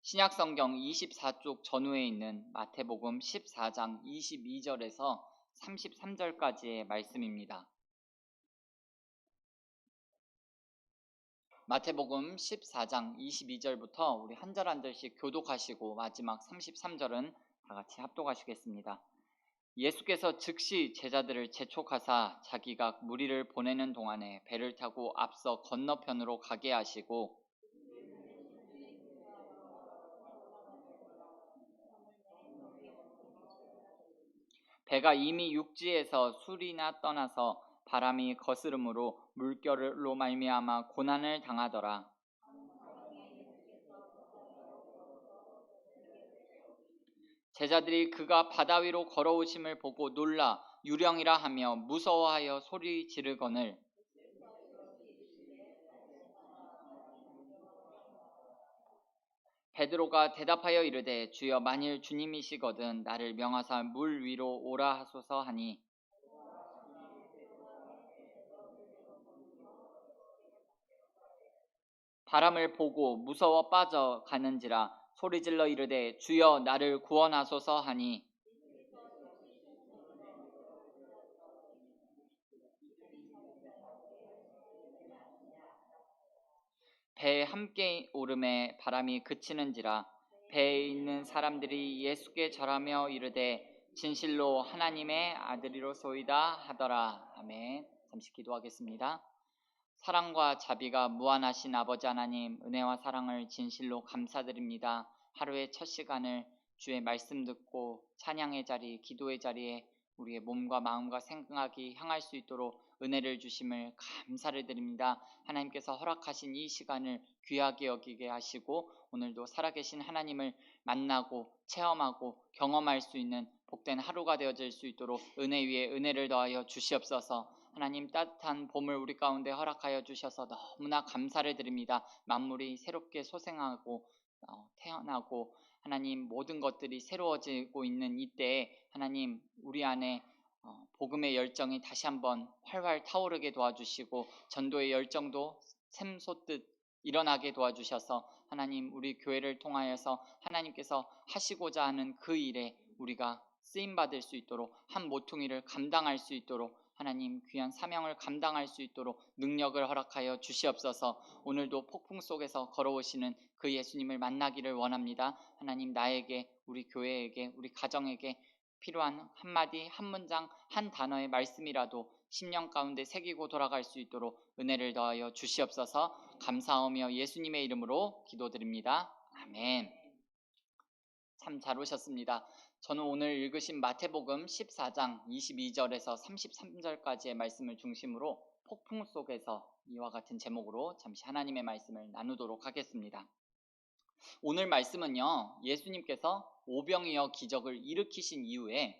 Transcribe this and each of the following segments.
신약성경 24쪽 전후에 있는 마태복음 14장 22절에서 33절까지의 말씀입니다. 마태복음 14장 22절부터 우리 한 절 한 절씩 교독하시고 마지막 33절은 다 같이 합독하시겠습니다. 예수께서 즉시 제자들을 재촉하사 자기가 무리를 보내는 동안에 배를 타고 앞서 건너편으로 가게 하시고 배가 이미 육지에서 술이나 떠나서 바람이 거스름으로 물결로 말미암아 고난을 당하더라. 제자들이 그가 바다 위로 걸어오심을 보고 놀라 유령이라 하며 무서워하여 소리 지르거늘 베드로가 대답하여 이르되 주여 만일 주님이시거든 나를 명하사 물 위로 오라 하소서 하니 바람을 보고 무서워 빠져 가는지라 소리질러 이르되 주여 나를 구원하소서 하니 배에 함께 오름에 바람이 그치는지라 배에 있는 사람들이 예수께 절하며 이르되 진실로 하나님의 아들이로소이다 하더라. 아멘. 잠시 기도하겠습니다. 사랑과 자비가 무한하신 아버지 하나님, 은혜와 사랑을 진실로 감사드립니다. 하루의 첫 시간을 주의 말씀 듣고 찬양의 자리, 기도의 자리에 우리의 몸과 마음과 생각이 향할 수 있도록 은혜를 주심을 감사를 드립니다. 하나님께서 허락하신 이 시간을 귀하게 여기게 하시고 오늘도 살아계신 하나님을 만나고 체험하고 경험할 수 있는 복된 하루가 되어질 수 있도록 은혜 위에 은혜를 더하여 주시옵소서. 하나님 따뜻한 봄을 우리 가운데 허락하여 주셔서 너무나 감사를 드립니다. 만물이 새롭게 소생하고 태어나고 하나님 모든 것들이 새로워지고 있는 이때에 하나님 우리 안에 복음의 열정이 다시 한번 활활 타오르게 도와주시고 전도의 열정도 샘솟듯 일어나게 도와주셔서 하나님 우리 교회를 통하여서 하나님께서 하시고자 하는 그 일에 우리가 쓰임받을 수 있도록 한 모퉁이를 감당할 수 있도록 하나님 귀한 사명을 감당할 수 있도록 능력을 허락하여 주시옵소서. 오늘도 폭풍 속에서 걸어오시는 그 예수님을 만나기를 원합니다. 하나님 나에게 우리 교회에게 우리 가정에게 필요한 한마디 한 문장 한 단어의 말씀이라도 10년 가운데 새기고 돌아갈 수 있도록 은혜를 더하여 주시옵소서. 감사하며 예수님의 이름으로 기도드립니다. 아멘. 참 잘 오셨습니다. 저는 오늘 읽으신 마태복음 14장 22절에서 33절까지의 말씀을 중심으로 폭풍 속에서 이와 같은 제목으로 잠시 하나님의 말씀을 나누도록 하겠습니다. 오늘 말씀은요, 예수님께서 오병이어 기적을 일으키신 이후에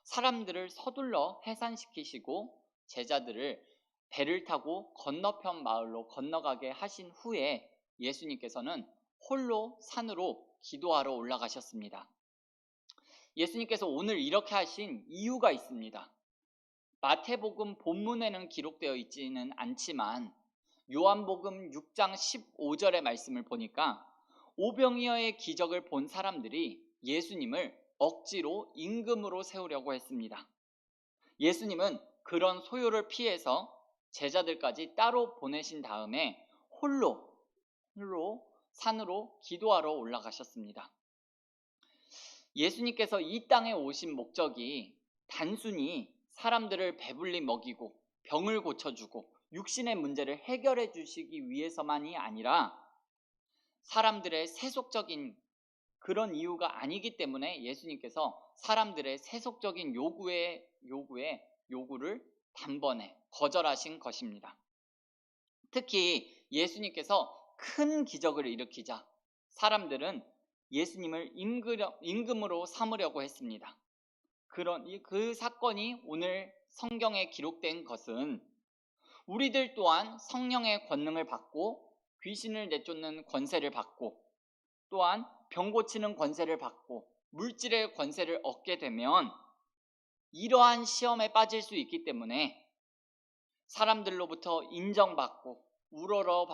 사람들을 서둘러 해산시키시고 제자들을 배를 타고 건너편 마을로 건너가게 하신 후에 예수님께서는 홀로 산으로 기도하러 올라가셨습니다. 예수님께서 오늘 이렇게 하신 이유가 있습니다. 마태복음 본문에는 기록되어 있지는 않지만 요한복음 6장 15절의 말씀을 보니까 오병이어의 기적을 본 사람들이 예수님을 억지로 임금으로 세우려고 했습니다. 예수님은 그런 소요를 피해서 제자들까지 따로 보내신 다음에 홀로 산으로 기도하러 올라가셨습니다. 예수님께서 이 땅에 오신 목적이 단순히 사람들을 배불리 먹이고 병을 고쳐주고 육신의 문제를 해결해 주시기 위해서만이 아니라 사람들의 세속적인 그런 이유가 아니기 때문에 예수님께서 사람들의 세속적인 요구를 단번에 거절하신 것입니다. 특히 예수님께서 큰 기적을 일으키자 사람들은 예수님을 임금으로 삼으려고 했습니다. 그 사건이 오늘 성경에 기록된 것은 우리들 또한 성령의 권능을 받고 귀신을 내쫓는 권세를 받고 또한 병 고치는 권세를 받고 물질의 권세를 얻게 되면 이러한 시험에 빠질 수 있기 때문에 사람들로부터 인정받고 우러러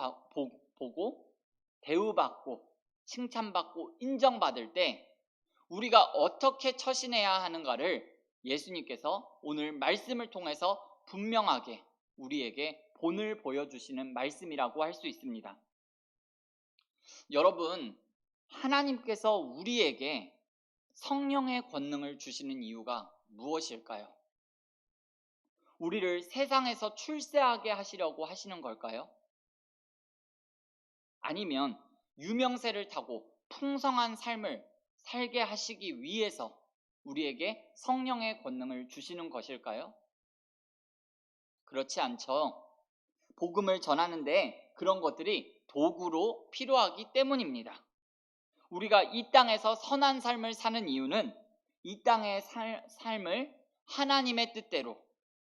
보고 대우받고 칭찬받고 인정받을 때 우리가 어떻게 처신해야 하는가를 예수님께서 오늘 말씀을 통해서 분명하게 우리에게 본을 보여주시는 말씀이라고 할 수 있습니다. 여러분, 하나님께서 우리에게 성령의 권능을 주시는 이유가 무엇일까요? 우리를 세상에서 출세하게 하시려고 하시는 걸까요? 아니면 유명세를 타고 풍성한 삶을 살게 하시기 위해서 우리에게 성령의 권능을 주시는 것일까요? 그렇지 않죠. 복음을 전하는데 그런 것들이 도구로 필요하기 때문입니다. 우리가 이 땅에서 선한 삶을 사는 이유는 이 땅의 삶을 하나님의 뜻대로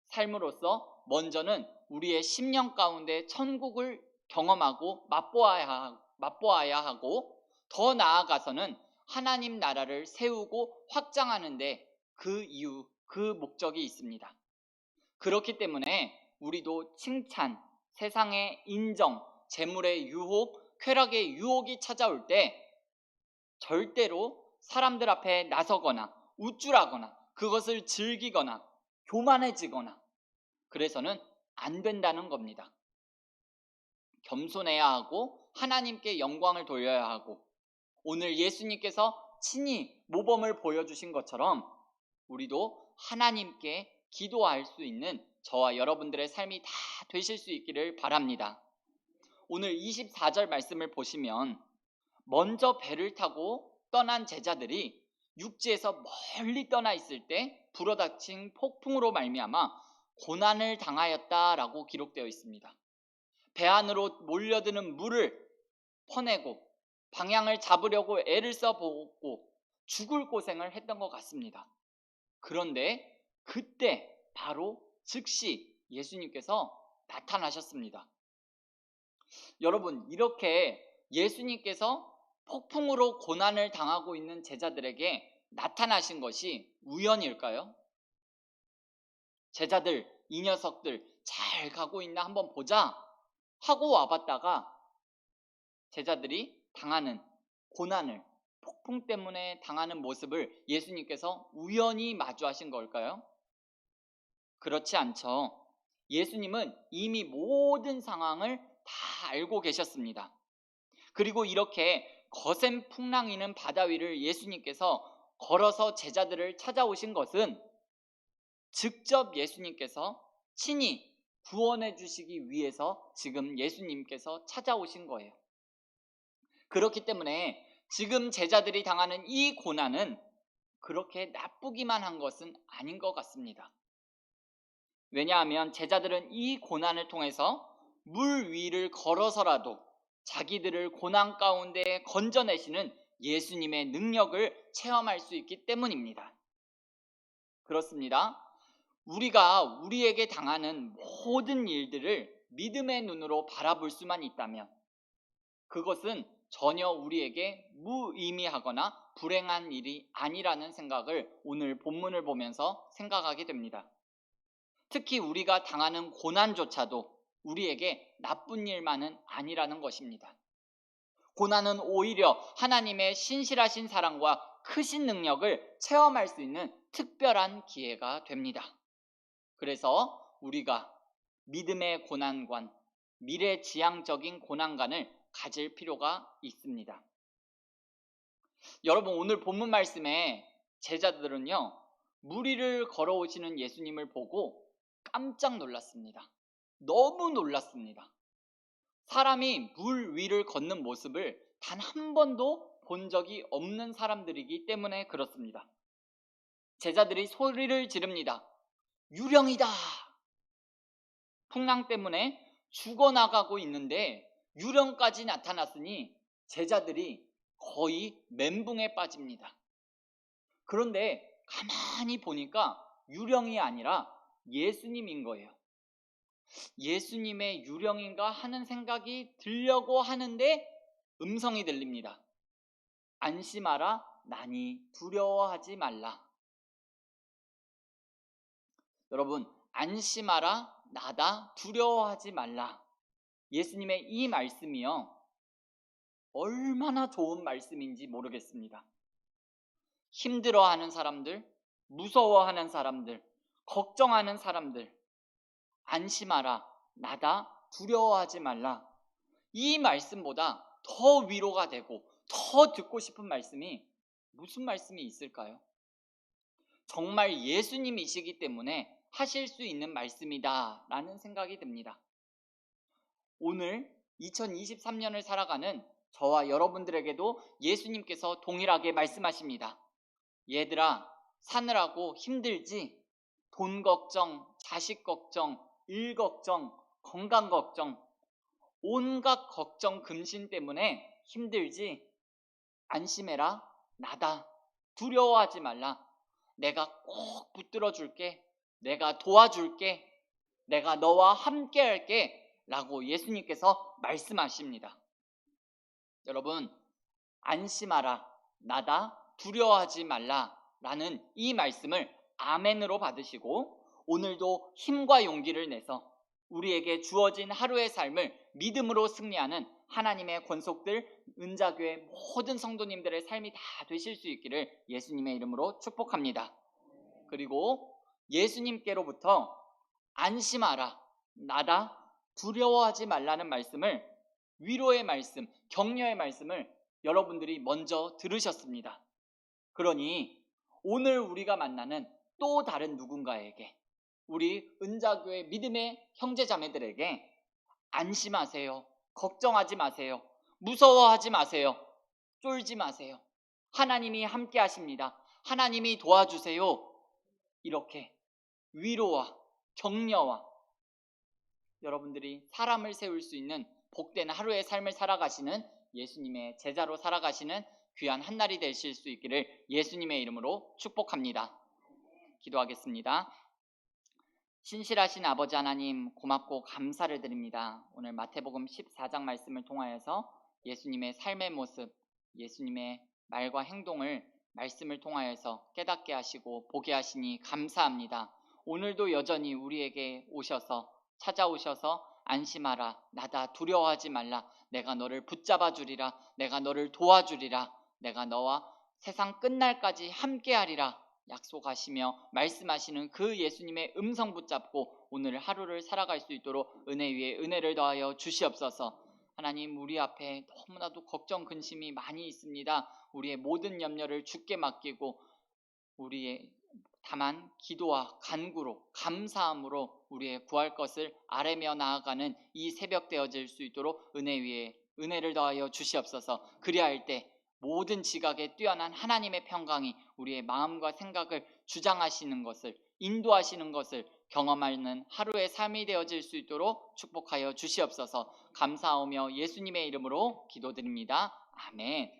삶으로써 먼저는 우리의 심령 가운데 천국을 경험하고 맛보아야 하고, 더 나아가서는 하나님 나라를 세우고 확장하는데 그 이유, 그 목적이 있습니다. 그렇기 때문에 우리도 칭찬, 세상의 인정, 재물의 유혹, 쾌락의 유혹이 찾아올 때 절대로 사람들 앞에 나서거나 우쭐하거나 그것을 즐기거나 교만해지거나 그래서는 안 된다는 겁니다. 겸손해야 하고 하나님께 영광을 돌려야 하고, 오늘 예수님께서 친히 모범을 보여주신 것처럼 우리도 하나님께 기도할 수 있는 저와 여러분들의 삶이 다 되실 수 있기를 바랍니다. 오늘 24절 말씀을 보시면 먼저 배를 타고 떠난 제자들이 육지에서 멀리 떠나 있을 때 불어닥친 폭풍으로 말미암아 고난을 당하였다라고 기록되어 있습니다. 배 안으로 몰려드는 물을 퍼내고 방향을 잡으려고 애를 써보고 죽을 고생을 했던 것 같습니다. 그런데 그때 바로 즉시 예수님께서 나타나셨습니다. 여러분, 이렇게 예수님께서 폭풍으로 고난을 당하고 있는 제자들에게 나타나신 것이 우연일까요? 제자들, 이 녀석들 잘 가고 있나 한번 보자 하고 와봤다가 제자들이 당하는 고난을, 폭풍 때문에 당하는 모습을 예수님께서 우연히 마주하신 걸까요? 그렇지 않죠. 예수님은 이미 모든 상황을 다 알고 계셨습니다. 그리고 이렇게 거센 풍랑이는 바다 위를 예수님께서 걸어서 제자들을 찾아오신 것은 직접 예수님께서 친히 구원해 주시기 위해서 지금 예수님께서 찾아오신 거예요. 그렇기 때문에 지금 제자들이 당하는 이 고난은 그렇게 나쁘기만 한 것은 아닌 것 같습니다. 왜냐하면 제자들은 이 고난을 통해서 물 위를 걸어서라도 자기들을 고난 가운데 건져내시는 예수님의 능력을 체험할 수 있기 때문입니다. 그렇습니다. 우리가 우리에게 당하는 모든 일들을 믿음의 눈으로 바라볼 수만 있다면 그것은 전혀 우리에게 무의미하거나 불행한 일이 아니라는 생각을 오늘 본문을 보면서 생각하게 됩니다. 특히 우리가 당하는 고난조차도 우리에게 나쁜 일만은 아니라는 것입니다. 고난은 오히려 하나님의 신실하신 사랑과 크신 능력을 체험할 수 있는 특별한 기회가 됩니다. 그래서 우리가 믿음의 고난관, 미래지향적인 고난관을 가질 필요가 있습니다. 여러분, 오늘 본문 말씀에 제자들은요, 물 위를 걸어오시는 예수님을 보고 깜짝 놀랐습니다. 너무 놀랐습니다. 사람이 물 위를 걷는 모습을 단 한 번도 본 적이 없는 사람들이기 때문에 그렇습니다. 제자들이 소리를 지릅니다. 유령이다! 풍랑 때문에 죽어나가고 있는데 유령까지 나타났으니 제자들이 거의 멘붕에 빠집니다. 그런데 가만히 보니까 유령이 아니라 예수님인 거예요. 예수님의 유령인가 하는 생각이 들려고 하는데 음성이 들립니다. 안심하라, 나니 두려워하지 말라. 여러분, 안심하라, 나다, 두려워하지 말라. 예수님의 이 말씀이요, 얼마나 좋은 말씀인지 모르겠습니다. 힘들어하는 사람들, 무서워하는 사람들, 걱정하는 사람들, 안심하라, 나다, 두려워하지 말라. 이 말씀보다 더 위로가 되고 더 듣고 싶은 말씀이 무슨 말씀이 있을까요? 정말 예수님이시기 때문에 하실 수 있는 말씀이다 라는 생각이 듭니다. 오늘 2023년을 살아가는 저와 여러분들에게도 예수님께서 동일하게 말씀하십니다. 얘들아, 사느라고 힘들지? 돈 걱정, 자식 걱정, 일 걱정, 건강 걱정, 온갖 걱정 근심 때문에 힘들지? 안심해라, 나다. 두려워하지 말라. 내가 꼭 붙들어 줄게. 내가 도와줄게. 내가 너와 함께 할게. 라고 예수님께서 말씀하십니다. 여러분, 안심하라, 나다, 두려워하지 말라 라는 이 말씀을 아멘으로 받으시고 오늘도 힘과 용기를 내서 우리에게 주어진 하루의 삶을 믿음으로 승리하는 하나님의 권속들, 은자교회 모든 성도님들의 삶이 다 되실 수 있기를 예수님의 이름으로 축복합니다. 그리고 예수님께로부터 안심하라, 나다, 두려워하지 말라는 말씀을, 위로의 말씀, 격려의 말씀을 여러분들이 먼저 들으셨습니다. 그러니 오늘 우리가 만나는 또 다른 누군가에게, 우리 은자교회 믿음의 형제자매들에게 안심하세요, 걱정하지 마세요, 무서워하지 마세요, 쫄지 마세요, 하나님이 함께 하십니다, 하나님이 도와주세요, 이렇게 위로와 격려와 여러분들이 사람을 세울 수 있는 복된 하루의 삶을 살아가시는 예수님의 제자로 살아가시는 귀한 한날이 되실 수 있기를 예수님의 이름으로 축복합니다. 기도하겠습니다. 신실하신 아버지 하나님, 고맙고 감사를 드립니다. 오늘 마태복음 14장 말씀을 통하여서 예수님의 삶의 모습, 예수님의 말과 행동을 말씀을 통하여서 깨닫게 하시고 보게 하시니 감사합니다. 오늘도 여전히 우리에게 오셔서, 찾아오셔서 안심하라, 나다, 두려워하지 말라, 내가 너를 붙잡아 주리라, 내가 너를 도와주리라, 내가 너와 세상 끝날까지 함께하리라 약속하시며 말씀하시는 그 예수님의 음성 붙잡고 오늘 하루를 살아갈 수 있도록 은혜 위에 은혜를 더하여 주시옵소서. 하나님, 우리 앞에 너무나도 걱정 근심이 많이 있습니다. 우리의 모든 염려를 주께 맡기고 우리의 다만 기도와 간구로 감사함으로 우리의 구할 것을 아뢰며 나아가는 이 새벽 되어질 수 있도록 은혜 위에 은혜를 더하여 주시옵소서. 그리할 때 모든 지각에 뛰어난 하나님의 평강이 우리의 마음과 생각을 주장하시는 것을, 인도하시는 것을 경험하는 하루의 삶이 되어질 수 있도록 축복하여 주시옵소서. 감사하며 예수님의 이름으로 기도드립니다. 아멘.